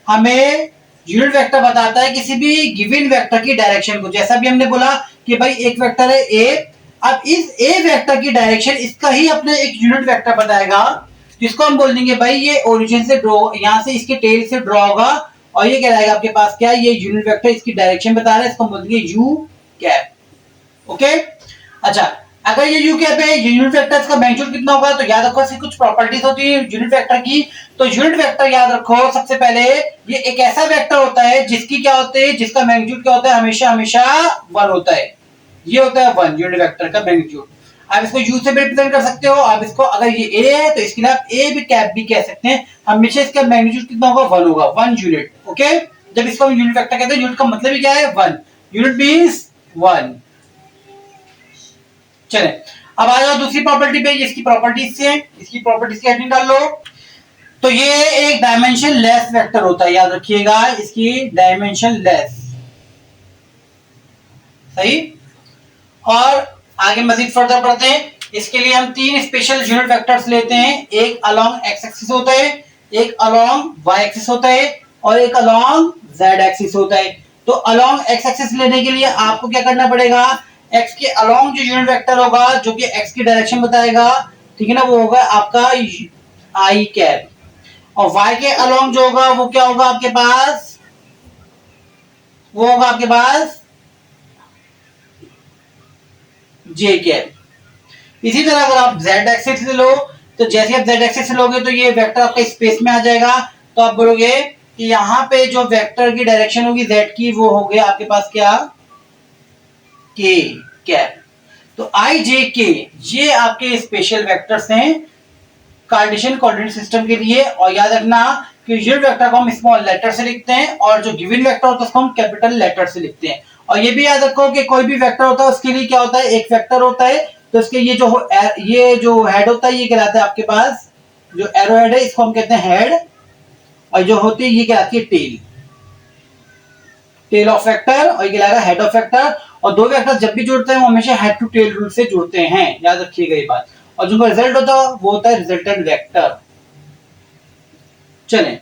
हमें unit vector बताता है किसी भी गिवन वेक्टर की डायरेक्शन को। जैसा भी हमने बोला कि भाई एक वेक्टर है ए, अब इस ए वेक्टर की डायरेक्शन इसका ही अपने एक यूनिट वेक्टर बताएगा, जिसको हम बोल देंगे भाई ये ओरिजिन से ड्रॉ, यहां से इसके टेल से ड्रॉ होगा और ये कहलाएगा आपके पास क्या, ये यूनिट वेक्टर इसकी डायरेक्शन बता रहा है, इसको हम बोल देंगे यू कैप। ओके, अच्छा अगर ये यू कैप है, यूनिट वेक्टर का मैग्नीट्यूड कितना होगा, तो याद रखो इसकी कुछ प्रॉपर्टीज होती है यूनिट वेक्टर की। तो यूनिट वेक्टर याद रखो सबसे पहले ये एक ऐसा वेक्टर होता है जिसकी क्या होते है, जिसका मैग्नीट्यूड क्या होता है, हमेशा हमेशा 1 होता है। ये होता है 1 यूनिट वेक्टर का मैग्नीट्यूड। आप इसको यू से भी रिप्रेजेंट कर सकते हो, आप इसको अगर ये ए है तो इसके लिए आप ए भी कैप भी कह सकते हैं, हमेशा इसका मैग्नीट्यूड कितना होगा, 1 होगा, 1 यूनिट। ओके, जब इसको हम यूनिट वेक्टर कहते हैं, यूनिट का मतलब ही क्या है, 1 यूनिट मींस 1। चले अब आ जाओ दूसरी प्रॉपर्टी पे, इसकी प्रॉपर्टीज से, इसकी प्रॉपर्टीज की हेडिंग डाल लो। तो ये एक डायमेंशन लेस वेक्टर होता है, याद रखिएगा इसकी डायमेंशन लेस, सही। और आगे मजीद फर्दर पढ़ते हैं, इसके लिए हम 3 स्पेशल यूनिट वेक्टर्स लेते हैं, एक अलोंग एक्स एक्सिस होता है, एक अलोंग वाई एक्सिस होता है और एक अलोंग जेड एक्सिस होता है। तो अलोंग एक्स एक्सिस लेने के लिए आपको क्या करना पड़ेगा, एक्स के अलोंग जो यूनिट वेक्टर होगा जो कि एक्स की डायरेक्शन बताएगा, ठीक है ना, वो होगा आपका आई कैप, और वाई के अलोंग जो होगा वो क्या होगा आपके पास, वो होगा आपके पास जे कैप। इसी तरह अगर आप z एक्सिस ले लो, तो जैसे आप z एक्सिस लोगे तो ये वेक्टर आपका स्पेस में आ जाएगा, तो आप बोलोगे कि यहाँ पे जो वेक्टर की डायरेक्शन होगी z की, वो हो गया आपके पास क्या, k कैप। तो आई जे के ये आपके स्पेशल वेक्टर्स हैं कार्टेशियन कोऑर्डिनेट सिस्टम के लिए। और याद रखना कि यूनिट वेक्टर को हम स्मॉल लेटर से लिखते हैं और जो गिवन वेक्टर होता है उसको हम कैपिटल लेटर से लिखते हैं। और ये भी याद रखो कि कोई भी वेक्टर होता है उसके लिए क्या होता है, एक वेक्टर होता है, तो इसके ये जो हेड होता है ये कहलाता है आपके पास, जो एरो हेड है इसको हम कहते हैं हेड, और जो होती है ये कहलाती है टेल, टेल ऑफ वेक्टर, और ये कहलाएगा हेड ऑफ वेक्टर। और दो वेक्टर जब भी जुड़ते हैं वो हमेशा हेड टू टेल रूल से जुड़ते हैं, याद रखिएगा ये बात। और जो रिजल्ट होता है वो होता है रिजल्टेंट वेक्टर। चलें